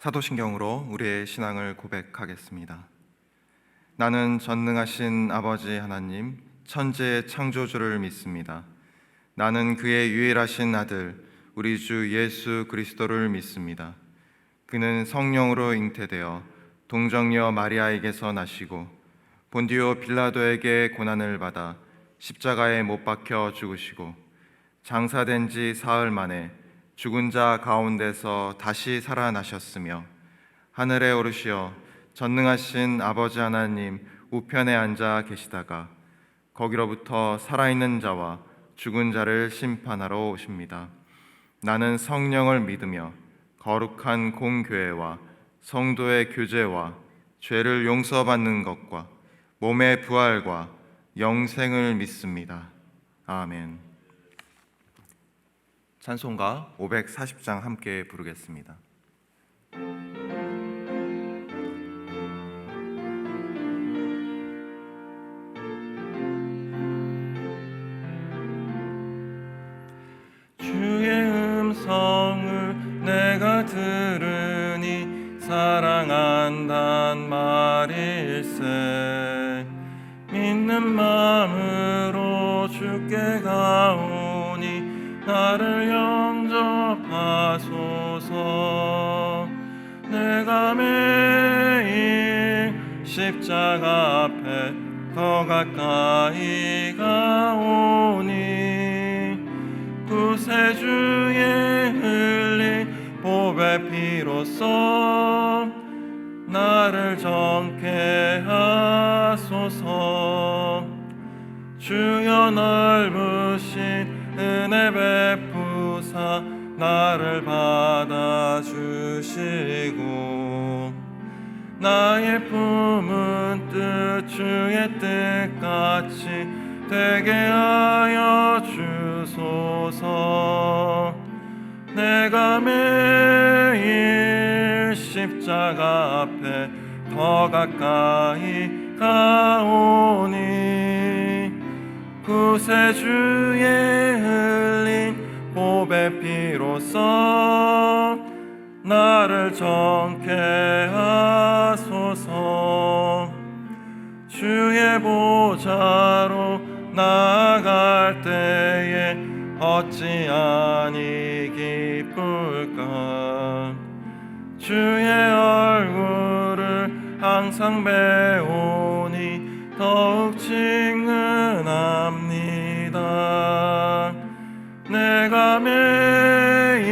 사도신경으로 우리의 신앙을 고백하겠습니다. 나는 전능하신 아버지 하나님, 천지의 창조주를 믿습니다. 나는 그의 유일하신 아들, 우리 주 예수 그리스도를 믿습니다. 그는 성령으로 잉태되어 동정녀 마리아에게서 나시고 본디오 빌라도에게 고난을 받아 십자가에 못 박혀 죽으시고 장사된 지 사흘 만에 죽은 자 가운데서 다시 살아나셨으며 하늘에 오르시어 전능하신 아버지 하나님 우편에 앉아 계시다가 거기로부터 살아있는 자와 죽은 자를 심판하러 오십니다. 나는 성령을 믿으며 거룩한 공교회와 성도의 교제와 죄를 용서받는 것과 몸의 부활과 영생을 믿습니다. 아멘. 찬송가 540장 함께 부르겠습니다. 주의 음성을 내가 들으니 사랑한단 말일세. 믿는 마음으로 주께 가오니 나를 영접하소서. 내가 매일 십자가 앞에 더 가까이 가오니 구세주의 흘린 보배 피로써 나를 정케 하소서. 주여 넓으신 은혜 베푸사 나를 받아주시고 나의 품은 뜻 주의 뜻같이 되게 하여 주소서. 내가 매일 십자가 앞에 더 가까이 가오니 구세주의 흘린 보배 피로써 나를 정케 하소서. 주의 보좌로 나아갈 때에 어찌 아니 기쁠까. 주의 얼굴을 항상 배우니 더욱 친근합니다. 내가 매일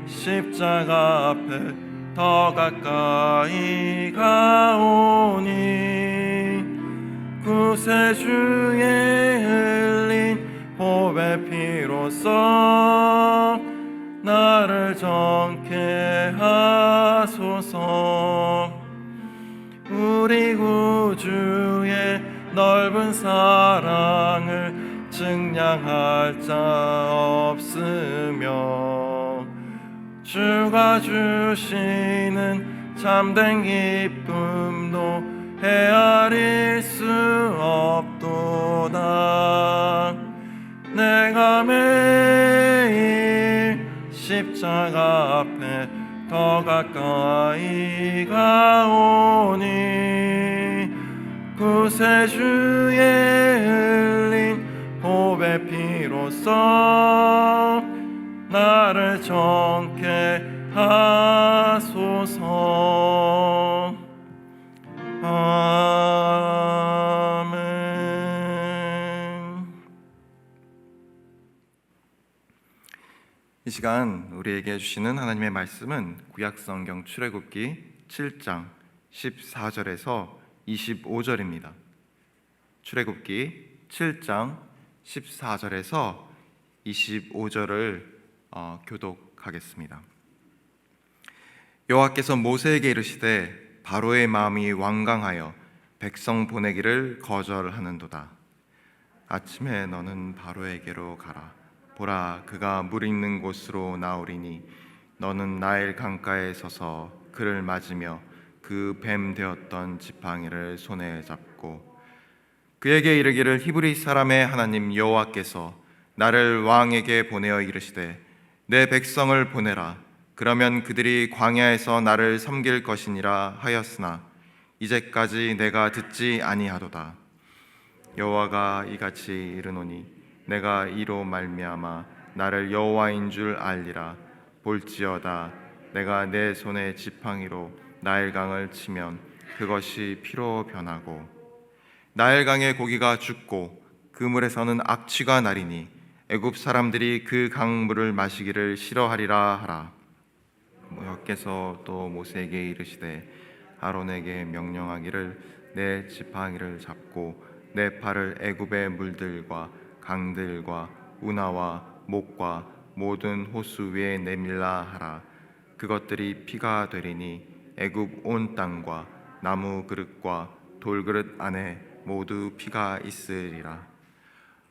십자가 앞에 더 가까이 가오니 구세주의 흘린 보배 피로써 나를 정케 하소서. 우리 구주의 넓은 사랑을 증량할 자 없으며 주가 주시는 참된 기쁨도 헤아릴 수 없도다. 내가 매일 십자가 앞에 더 가까이 가오니 구세주의 흘린 보배 피로써 나를 정케 하소서. 아멘. 이 시간 우리에게 주시는 하나님의 말씀은 구약성경 출애굽기 7장 14절에서 25절입니다. 출애굽기 7장 14절에서 25절을 교독하겠습니다. 여호와께서 모세에게 이르시되 바로의 마음이 완강하여 백성 보내기를 거절하는도다. 아침에 너는 바로에게로 가라. 보라, 그가 물 있는 곳으로 나오리니 너는 나일 강가에 서서 그를 맞으며 그 뱀 되었던 지팡이를 손에 잡고 그에게 이르기를 히브리 사람의 하나님 여호와께서 나를 왕에게 보내어 이르시되 내 백성을 보내라. 그러면 그들이 광야에서 나를 섬길 것이니라 하였으나 이제까지 내가 듣지 아니하도다. 여호와가 이같이 이르노니 내가 이로 말미암아 나를 여호와인 줄 알리라. 볼지어다 내가 내 손에 지팡이로 나일강을 치면 그것이 피로 변하고 나일강의 고기가 죽고 그 물에서는 악취가 나리니 애굽 사람들이 그 강물을 마시기를 싫어하리라 하라. 여호와께서 또 모세에게 이르시되 아론에게 명령하기를 내 지팡이를 잡고 내 팔을 애굽의 물들과 강들과 운하와 목과 모든 호수 위에 내밀라 하라. 그것들이 피가 되리니 애굽 온 땅과 나무 그릇과 돌그릇 안에 모두 피가 있으리라.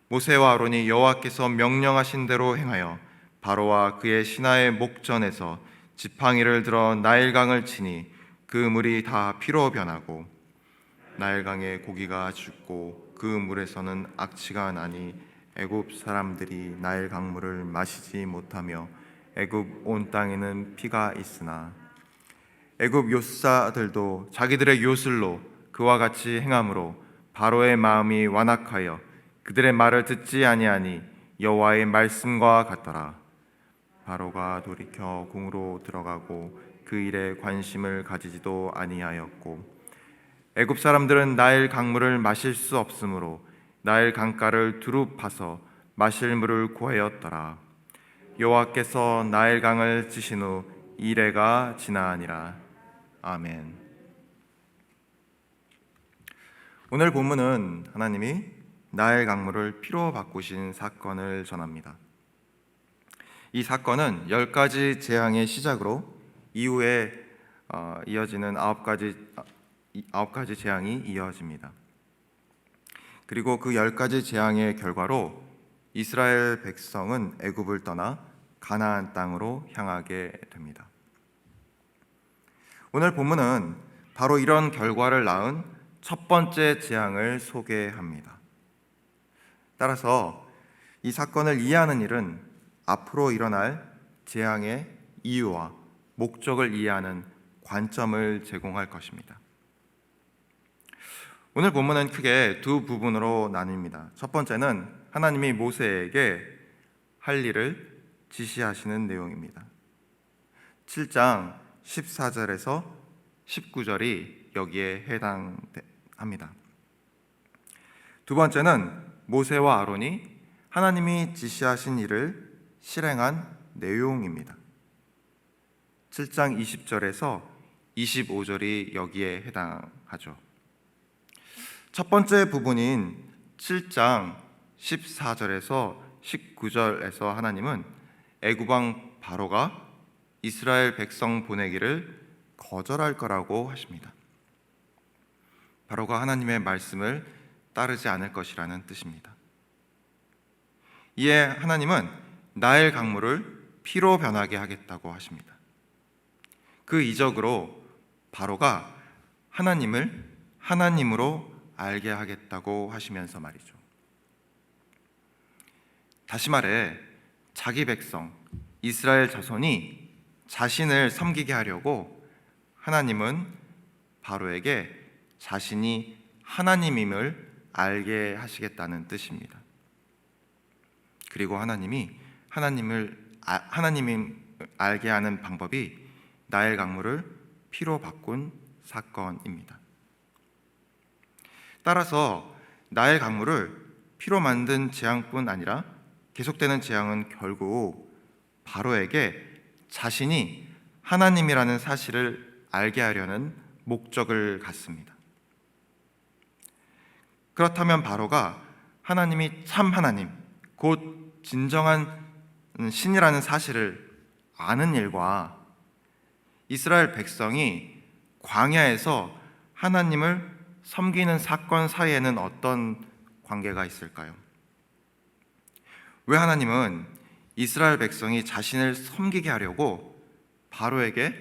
모세와 아론이 여호와께서 명령하신 대로 행하여 바로와 그의 신하의 목전에서 지팡이를 들어 나일강을 치니 그 물이 다 피로 변하고 나일강의 고기가 죽고 그 물에서는 악취가 나니 애굽 사람들이 나일 강물을 마시지 못하며 애굽 온 땅에는 피가 있으나 애굽 요사들도 자기들의 요술로 그와 같이 행함으로 바로의 마음이 완악하여 그들의 말을 듣지 아니하니 여호와의 말씀과 같더라. 바로가 돌이켜 궁으로 들어가고 그 일에 관심을 가지지도 아니하였고 애굽 사람들은 나일 강물을 마실 수 없으므로 나일 강가를 두루 파서 마실 물을 구하였더라. 여호와께서 나일 강을 치신 후 이레가 지나니라. 아멘. 오늘 본문은 하나님이 나일 강물을 피로 바꾸신 사건을 전합니다. 이 사건은 10가지 재앙의 시작으로 이후에 이어지는 9가지 재앙이 이어집니다. 그리고 그 10가지 재앙의 결과로 이스라엘 백성은 애굽을 떠나 가나안 땅으로 향하게 됩니다. 오늘 본문은 바로 이런 결과를 낳은 첫 번째 재앙을 소개합니다. 따라서 이 사건을 이해하는 일은 앞으로 일어날 재앙의 이유와 목적을 이해하는 관점을 제공할 것입니다. 오늘 본문은 크게 두 부분으로 나뉩니다. 첫 번째는 하나님이 모세에게 할 일을 지시하시는 내용입니다. 7장 14절에서 19절이 여기에 해당합니다. 두 번째는 모세와 아론이 하나님이 지시하신 일을 실행한 내용입니다. 7장 20절에서 25절이 여기에 해당하죠. 첫 번째 부분인 7장 14절에서 19절에서 하나님은 애굽 왕 바로가 이스라엘 백성 보내기를 거절할 거라고 하십니다. 바로가 하나님의 말씀을 따르지 않을 것이라는 뜻입니다. 이에 하나님은 나일 강물을 피로 변하게 하겠다고 하십니다. 그 이적으로 바로가 하나님을 하나님으로 알게 하겠다고 하시면서 말이죠. 다시 말해 자기 백성 이스라엘 자손이 자신을 섬기게 하려고 하나님은 바로에게 자신이 하나님임을 알게 하시겠다는 뜻입니다. 그리고 하나님이 하나님임 알게 하는 방법이 나일 강물을 피로 바꾼 사건입니다. 따라서 나일 강물을 피로 만든 재앙뿐 아니라 계속되는 재앙은 결국 바로에게 자신이 하나님이라는 사실을 알게 하려는 목적을 갖습니다. 그렇다면 바로가 하나님이 참 하나님, 곧 진정한 신이라는 사실을 아는 일과 이스라엘 백성이 광야에서 하나님을 섬기는 사건 사이에는 어떤 관계가 있을까요? 왜 하나님은 이스라엘 백성이 자신을 섬기게 하려고 바로에게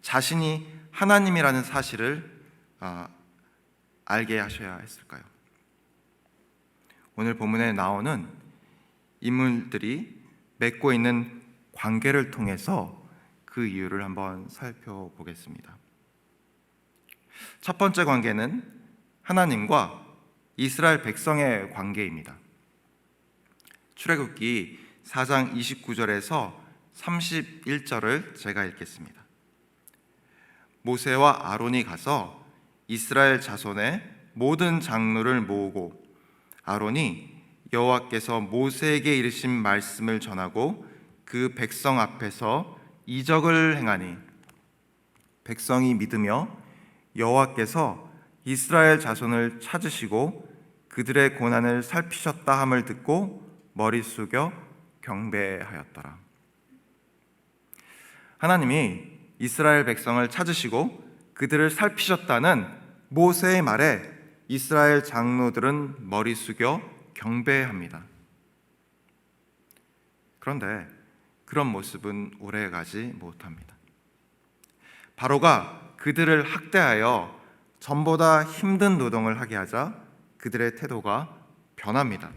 자신이 하나님이라는 사실을 알게 하셔야 했을까요? 오늘 본문에 나오는 인물들이 맺고 있는 관계를 통해서 그 이유를 한번 살펴보겠습니다. 첫 번째 관계는 하나님과 이스라엘 백성의 관계입니다. 출애굽기 4장 29절에서 31절을 제가 읽겠습니다. 모세와 아론이 가서 이스라엘 자손의 모든 장로를 모으고 아론이 여호와께서 모세에게 이르신 말씀을 전하고 그 백성 앞에서 이적을 행하니 백성이 믿으며 여호와께서 이스라엘 자손을 찾으시고 그들의 고난을 살피셨다 함을 듣고 머리 숙여 경배하였더라. 하나님이 이스라엘 백성을 찾으시고 그들을 살피셨다는 모세의 말에 이스라엘 장로들은 머리 숙여 경배합니다. 그런데 그런 모습은 오래가지 못합니다. 바로가 그들을 학대하여 전보다 힘든 노동을 하게 하자 그들의 태도가 변합니다.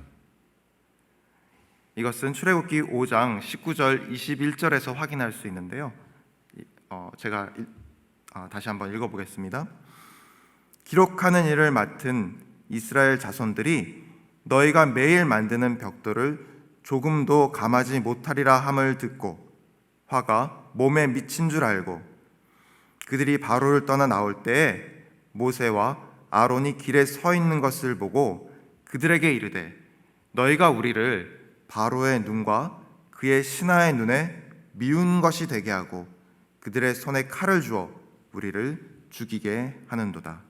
이것은 출애굽기 5장 19절 21절에서 확인할 수 있는데요. 제가 다시 한번 읽어보겠습니다. 기록하는 일을 맡은 이스라엘 자손들이 너희가 매일 만드는 벽돌을 조금도 감하지 못하리라 함을 듣고 화가 몸에 미친 줄 알고 그들이 바로를 떠나 나올 때에 모세와 아론이 길에 서 있는 것을 보고 그들에게 이르되 너희가 우리를 바로의 눈과 그의 신하의 눈에 미운 것이 되게 하고 그들의 손에 칼을 주어 우리를 죽이게 하는도다.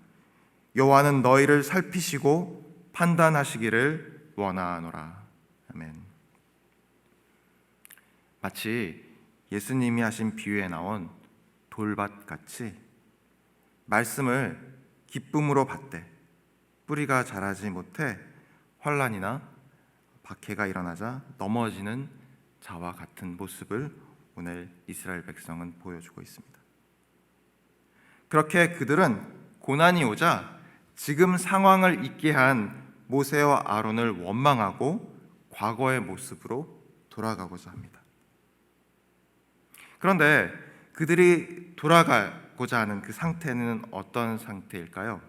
여호와는 너희를 살피시고 판단하시기를 원하노라. 아멘. 마치 예수님이 하신 비유에 나온 돌밭 같이 말씀을 기쁨으로 받되 뿌리가 자라지 못해 환난이나 박해가 일어나자 넘어지는 자와 같은 모습을 오늘 이스라엘 백성은 보여주고 있습니다. 그렇게 그들은 고난이 오자 지금 상황을 있게 한 모세와 아론을 원망하고 과거의 모습으로 돌아가고자 합니다. 그런데 그들이 돌아가고자 하는 그 상태는 어떤 상태일까요?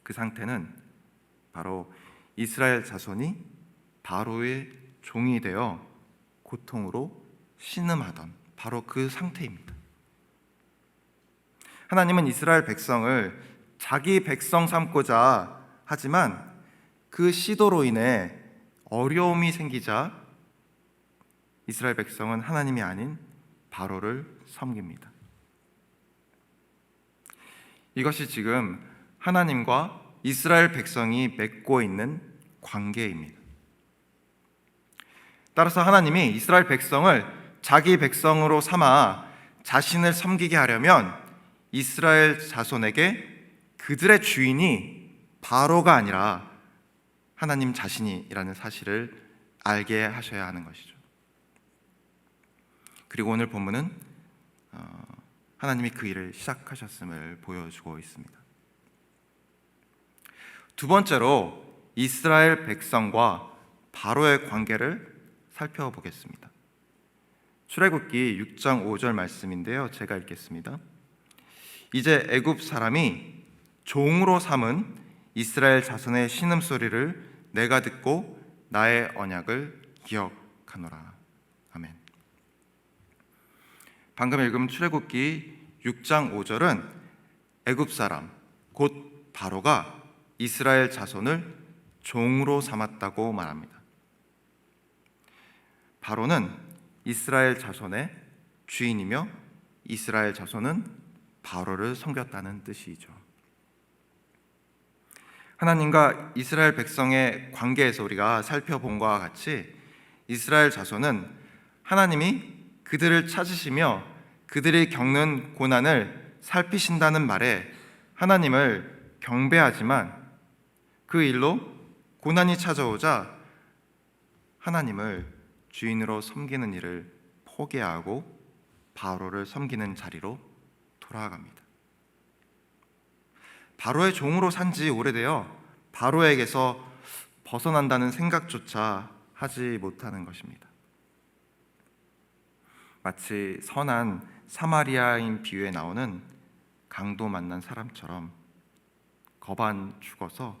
그 상태는 바로 이스라엘 자손이 바로의 종이 되어 고통으로 신음하던 바로 그 상태입니다. 하나님은 이스라엘 백성을 자기 백성 삼고자 하지만 그 시도로 인해 어려움이 생기자 이스라엘 백성은 하나님이 아닌 바로를 섬깁니다. 이것이 지금 하나님과 이스라엘 백성이 맺고 있는 관계입니다. 따라서 하나님이 이스라엘 백성을 자기 백성으로 삼아 자신을 섬기게 하려면 이스라엘 자손에게 그들의 주인이 바로가 아니라 하나님 자신이라는 사실을 알게 하셔야 하는 것이죠. 그리고 오늘 본문은 하나님이 그 일을 시작하셨음을 보여주고 있습니다. 두 번째로 이스라엘 백성과 바로의 관계를 살펴보겠습니다. 출애굽기 6장 5절 말씀인데요. 제가 읽겠습니다. 이제 애굽 사람이 종으로 삼은 이스라엘 자손의 신음소리를 내가 듣고 나의 언약을 기억하노라. 아멘. 방금 읽은 출애굽기 6장 5절은 애굽 사람 곧 바로가 이스라엘 자손을 종으로 삼았다고 말합니다. 바로는 이스라엘 자손의 주인이며 이스라엘 자손은 바로를 섬겼다는 뜻이죠. 하나님과 이스라엘 백성의 관계에서 우리가 살펴본 것과 같이 이스라엘 자손은 하나님이 그들을 찾으시며 그들이 겪는 고난을 살피신다는 말에 하나님을 경배하지만 그 일로 고난이 찾아오자 하나님을 주인으로 섬기는 일을 포기하고 바로를 섬기는 자리로 돌아갑니다. 바로의 종으로 산 지 오래되어 바로에게서 벗어난다는 생각조차 하지 못하는 것입니다. 마치 선한 사마리아인 비유에 나오는 강도 만난 사람처럼 거반 죽어서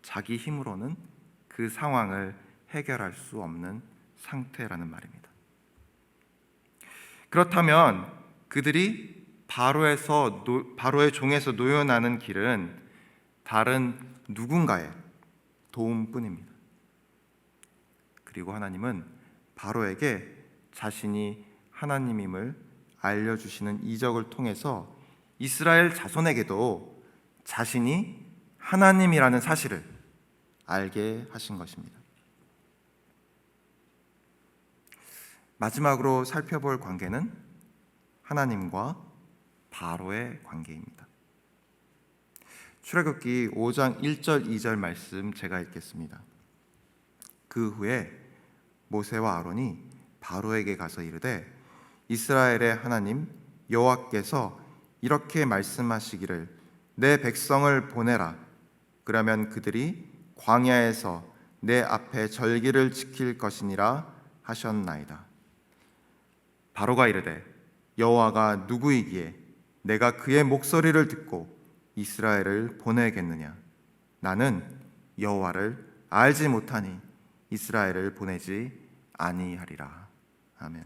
자기 힘으로는 그 상황을 해결할 수 없는 상태라는 말입니다. 그렇다면 그들이 바로의 종에서 노여나는 길은 다른 누군가의 도움뿐입니다. 그리고 하나님은 바로에게 자신이 하나님임을 알려주시는 이적을 통해서 이스라엘 자손에게도 자신이 하나님이라는 사실을 알게 하신 것입니다. 마지막으로 살펴볼 관계는 하나님과 바로의 관계입니다. 출애굽기 5장 1절 2절 말씀 제가 읽겠습니다. 그 후에 모세와 아론이 바로에게 가서 이르되 이스라엘의 하나님 여호와께서 이렇게 말씀하시기를 내 백성을 보내라. 그러면 그들이 광야에서 내 앞에 절기를 지킬 것이니라 하셨나이다. 바로가 이르되 여호와가 누구이기에 내가 그의 목소리를 듣고 이스라엘을 보내겠느냐? 나는 여호와를 알지 못하니 이스라엘을 보내지 아니하리라. 아멘.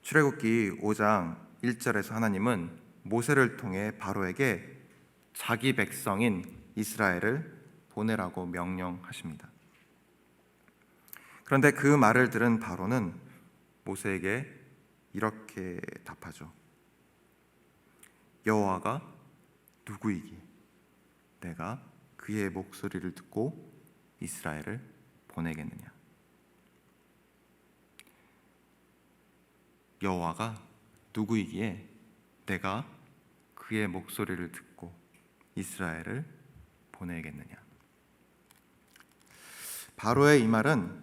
출애굽기 5장 1절에서 하나님은 모세를 통해 바로에게 자기 백성인 이스라엘을 보내라고 명령하십니다. 그런데 그 말을 들은 바로는 모세에게 이렇게 답하죠. 여호와가 누구이기에 내가 그의 목소리를 듣고 이스라엘을 보내겠느냐? 여호와가 누구이기에 내가 그의 목소리를 듣고 이스라엘을 보내겠느냐? 바로의 이 말은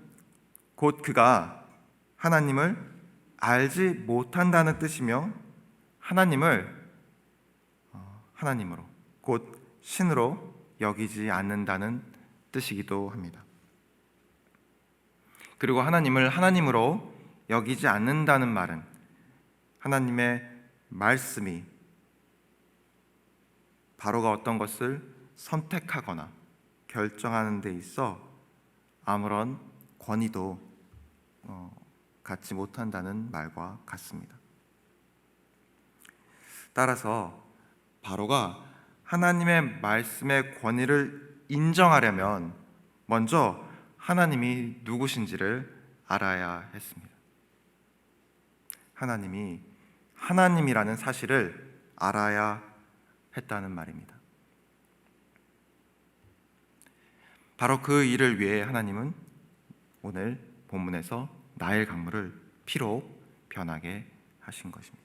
곧 그가 하나님을 알지 못한다는 뜻이며 하나님을 하나님으로 곧 신으로 여기지 않는다는 뜻이기도 합니다. 그리고 하나님을 하나님으로 여기지 않는다는 말은 하나님의 말씀이 바로가 어떤 것을 선택하거나 결정하는 데 있어 아무런 권위도 갖지 못한다는 말과 같습니다. 따라서 바로가 하나님의 말씀의 권위를 인정하려면 먼저 하나님이 누구신지를 알아야 했습니다. 하나님이 하나님이라는 사실을 알아야 했다는 말입니다. 바로 그 일을 위해 하나님은 오늘 본문에서 나일 강물을 피로 변하게 하신 것입니다.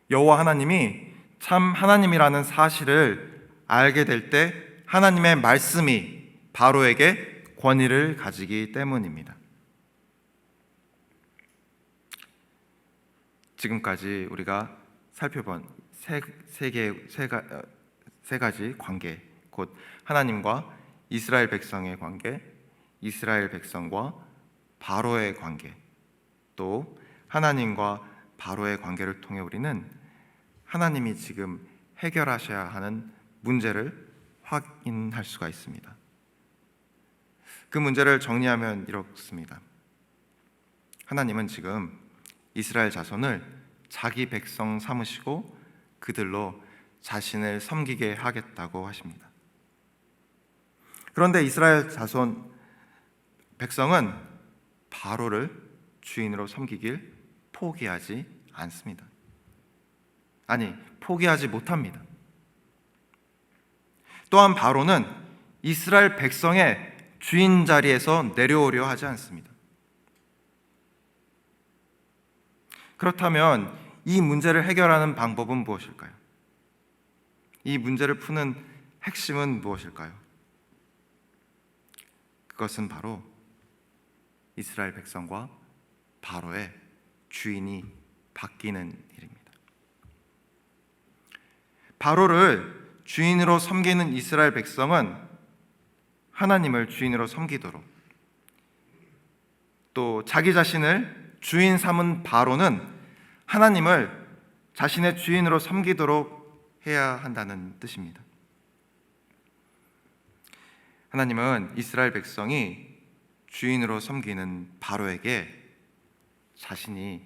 여호와 하나님이 참 하나님이라는 사실을 알게 될 때 하나님의 말씀이 바로에게 권위를 가지기 때문입니다. 지금까지 우리가 살펴본 세 가지 관계, 곧 하나님과 이스라엘 백성의 관계, 이스라엘 백성과 바로의 관계, 또 하나님과 바로의 관계를 통해 우리는 하나님이 지금 해결하셔야 하는 문제를 확인할 수가 있습니다. 그 문제를 정리하면 이렇습니다. 하나님은 지금 이스라엘 자손을 자기 백성 삼으시고 그들로 자신을 섬기게 하겠다고 하십니다. 그런데 이스라엘 자손 백성은 바로를 주인으로 섬기길 포기하지 않습니다. 아니, 포기하지 못합니다. 또한 바로는 이스라엘 백성의 주인 자리에서 내려오려 하지 않습니다. 그렇다면 이 문제를 해결하는 방법은 무엇일까요? 이 문제를 푸는 핵심은 무엇일까요? 그것은 바로 이스라엘 백성과 바로의 주인이 바뀌는 일입니다. 바로를 주인으로 섬기는 이스라엘 백성은 하나님을 주인으로 섬기도록, 또 자기 자신을 주인 삼은 바로는 하나님을 자신의 주인으로 섬기도록 해야 한다는 뜻입니다. 하나님은 이스라엘 백성이 주인으로 섬기는 바로에게 자신이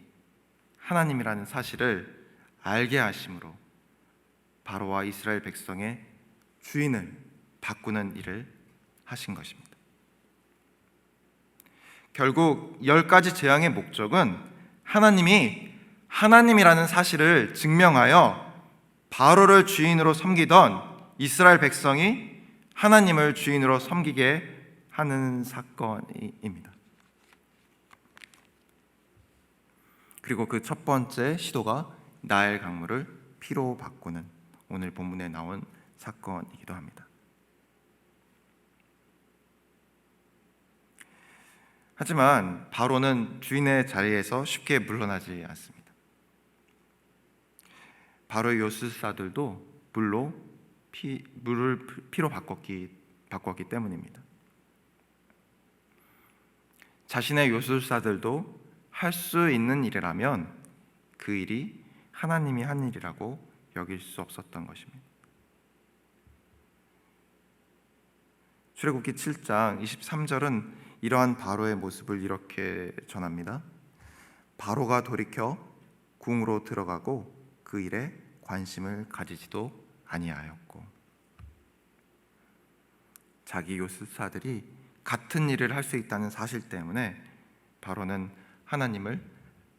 하나님이라는 사실을 알게 하심으로 바로와 이스라엘 백성의 주인을 바꾸는 일을 하신 것입니다. 결국 10가지 재앙의 목적은 하나님이 하나님이라는 사실을 증명하여 바로를 주인으로 섬기던 이스라엘 백성이 하나님을 주인으로 섬기게 하는 사건입니다. 그리고 그 첫 번째 시도가 나일 강물을 피로 바꾸는 오늘 본문에 나온 사건이기도 합니다. 하지만 바로는 주인의 자리에서 쉽게 물러나지 않습니다. 바로의 요술사들도 물을 피로 바꿨기 때문입니다. 자신의 요술사들도 할 수 있는 일이라면 그 일이 하나님이 한 일이라고 여길 수 없었던 것입니다. 출애굽기 7장 23절은 이러한 바로의 모습을 이렇게 전합니다. 바로가 돌이켜 궁으로 들어가고 그 일에 관심을 가지지도 아니하였고, 자기 요술사들이 같은 일을 할 수 있다는 사실 때문에 바로는 하나님을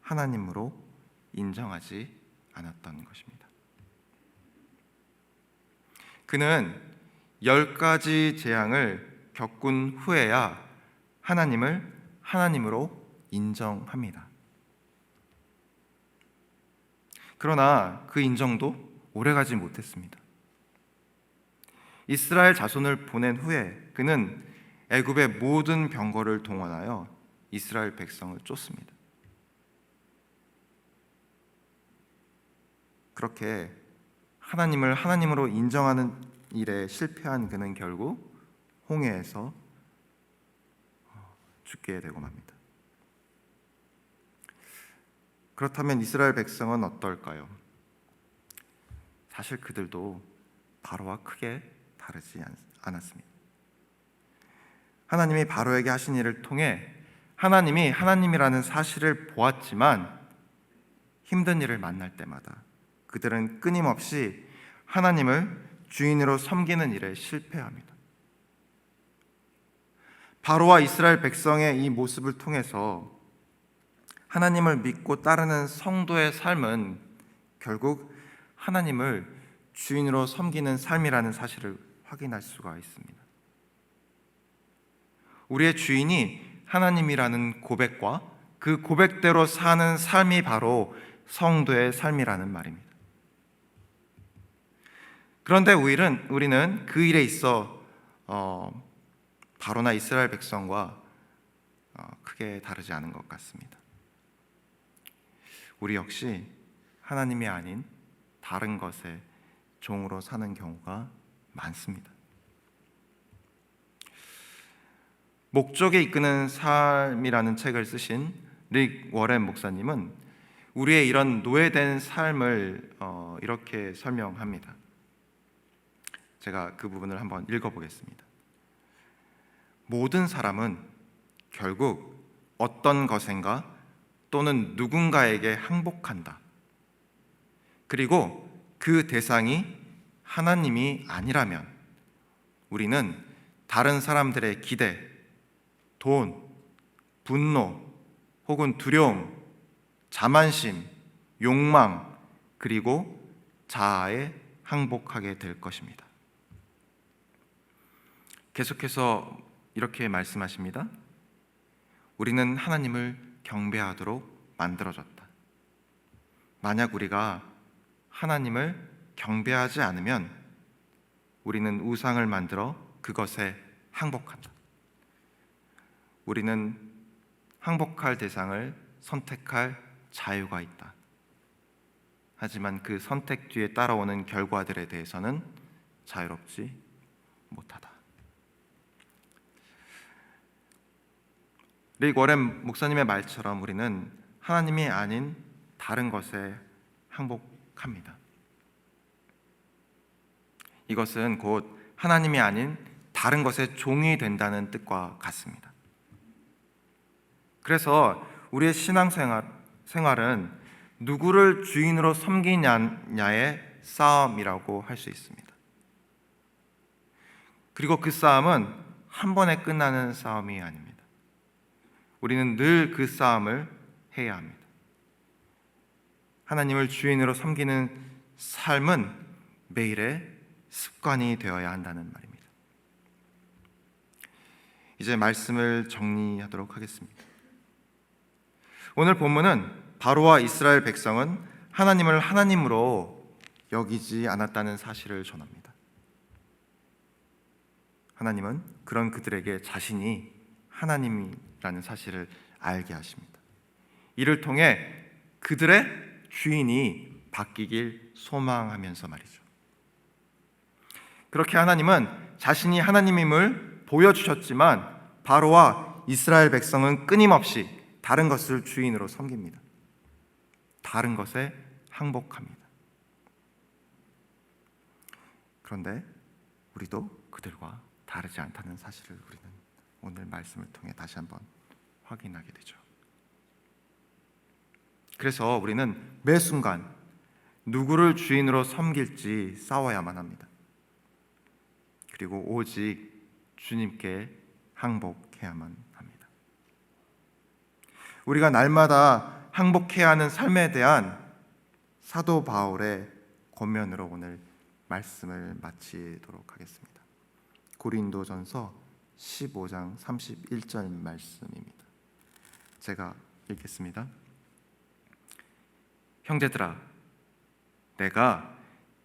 하나님으로 인정하지 않았던 것입니다. 그는 10가지 재앙을 겪은 후에야 하나님을 하나님으로 인정합니다. 그러나 그 인정도 오래가지 못했습니다. 이스라엘 자손을 보낸 후에 그는 애굽의 모든 병거를 동원하여 이스라엘 백성을 쫓습니다. 그렇게 하나님을 하나님으로 인정하는 일에 실패한 그는 결국 홍해에서 죽게 되고 맙니다. 그렇다면 이스라엘 백성은 어떨까요? 사실 그들도 바로와 크게 다르지 않았습니다. 하나님이 바로에게 하신 일을 통해 하나님이 하나님이라는 사실을 보았지만 힘든 일을 만날 때마다 그들은 끊임없이 하나님을 주인으로 섬기는 일에 실패합니다. 바로와 이스라엘 백성의 이 모습을 통해서 하나님을 믿고 따르는 성도의 삶은 결국 하나님을 주인으로 섬기는 삶이라는 사실을 확인할 수가 있습니다. 우리의 주인이 하나님이라는 고백과 그 고백대로 사는 삶이 바로 성도의 삶이라는 말입니다. 그런데 우리는 그 일에 있어 바로나 이스라엘 백성과 크게 다르지 않은 것 같습니다. 우리 역시 하나님이 아닌 다른 것의 종으로 사는 경우가 많습니다. 목적에 이끄는 삶이라는 책을 쓰신 릭 워렌 목사님은 우리의 이런 노예된 삶을 이렇게 설명합니다. 제가 그 부분을 한번 읽어보겠습니다. 모든 사람은 결국 어떤 것인가 또는 누군가에게 항복한다. 그리고 그 대상이 하나님이 아니라면 우리는 다른 사람들의 기대, 돈, 분노, 혹은 두려움, 자만심, 욕망, 그리고 자아에 항복하게 될 것입니다. 계속해서 이렇게 말씀하십니다. 우리는 하나님을 경배하도록 만들어졌다. 만약 우리가 하나님을 경배하지 않으면 우리는 우상을 만들어 그것에 항복한다. 우리는 항복할 대상을 선택할 자유가 있다. 하지만 그 선택 뒤에 따라오는 결과들에 대해서는 자유롭지 못하다. 릭 워렌 목사님의 말처럼 우리는 하나님이 아닌 다른 것에 항복합니다. 이것은 곧 하나님이 아닌 다른 것의 종이 된다는 뜻과 같습니다. 그래서 우리의 신앙생활은 누구를 주인으로 섬기냐의 싸움이라고 할 수 있습니다. 그리고 그 싸움은 한 번에 끝나는 싸움이 아닙니다. 우리는 늘 그 싸움을 해야 합니다. 하나님을 주인으로 섬기는 삶은 매일의 습관이 되어야 한다는 말입니다. 이제 말씀을 정리하도록 하겠습니다. 오늘 본문은 바로와 이스라엘 백성은 하나님을 하나님으로 여기지 않았다는 사실을 전합니다. 하나님은 그런 그들에게 자신이 하나님이라는 사실을 알게 하십니다. 이를 통해 그들의 주인이 바뀌길 소망하면서 말이죠. 그렇게 하나님은 자신이 하나님임을 보여주셨지만 바로와 이스라엘 백성은 끊임없이 다른 것을 주인으로 섬깁니다. 다른 것에 항복합니다. 그런데 우리도 그들과 다르지 않다는 사실을 우리는 오늘 말씀을 통해 다시 한번 확인하게 되죠. 그래서 우리는 매 순간 누구를 주인으로 섬길지 싸워야만 합니다. 그리고 오직 주님께 항복해야만 합니다. 우리가 날마다 항복해야 하는 삶에 대한 사도 바울의 권면으로 오늘 말씀을 마치도록 하겠습니다. 고린도전서 15장 31절 말씀입니다. 제가 읽겠습니다. 형제들아, 내가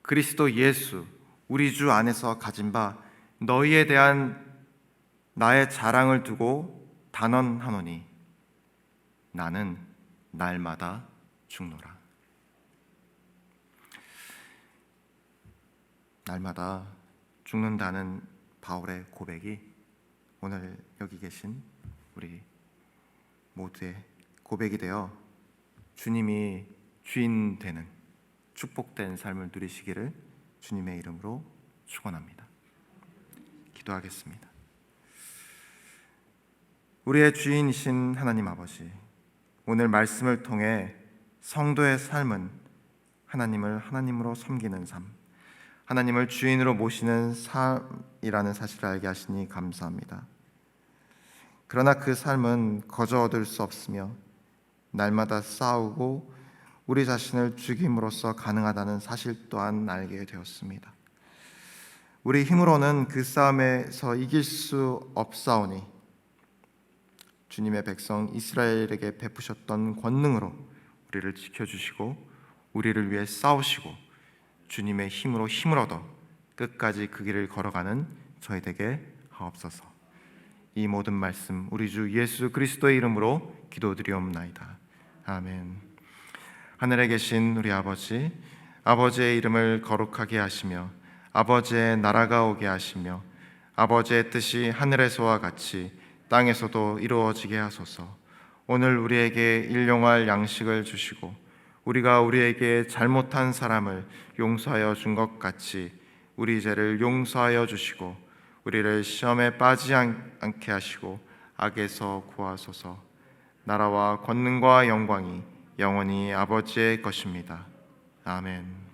그리스도 예수 우리 주 안에서 가진 바 너희에 대한 나의 자랑을 두고 단언하노니 나는 날마다 죽노라. 날마다 죽는다는 바울의 고백이 오늘 여기 계신 우리 모두의 고백이 되어 주님이 주인 되는 축복된 삶을 누리시기를 주님의 이름으로 축원합니다. 기도하겠습니다. 우리의 주인이신 하나님 아버지, 오늘 말씀을 통해 성도의 삶은 하나님을 하나님으로 섬기는 삶, 하나님을 주인으로 모시는 삶이라는 사실을 알게 하시니 감사합니다. 그러나 그 삶은 거저 얻을 수 없으며 날마다 싸우고 우리 자신을 죽임으로써 가능하다는 사실 또한 알게 되었습니다. 우리 힘으로는 그 싸움에서 이길 수 없사오니 주님의 백성 이스라엘에게 베푸셨던 권능으로 우리를 지켜주시고 우리를 위해 싸우시고 주님의 힘으로 힘을 얻어 끝까지 그 길을 걸어가는 저희 되게 하옵소서. 이 모든 말씀 우리 주 예수 그리스도의 이름으로 기도드리옵나이다. 아멘. 하늘에 계신 우리 아버지, 아버지의 이름을 거룩하게 하시며 아버지의 나라가 오게 하시며 아버지의 뜻이 하늘에서와 같이 땅에서도 이루어지게 하소서. 오늘 우리에게 일용할 양식을 주시고 우리가 우리에게 잘못한 사람을 용서하여 준 것 같이 우리 죄를 용서하여 주시고 우리를 시험에 빠지지 않게 하시고 악에서 구하소서. 나라와 권능과 영광이 영원히 아버지의 것입니다. 아멘.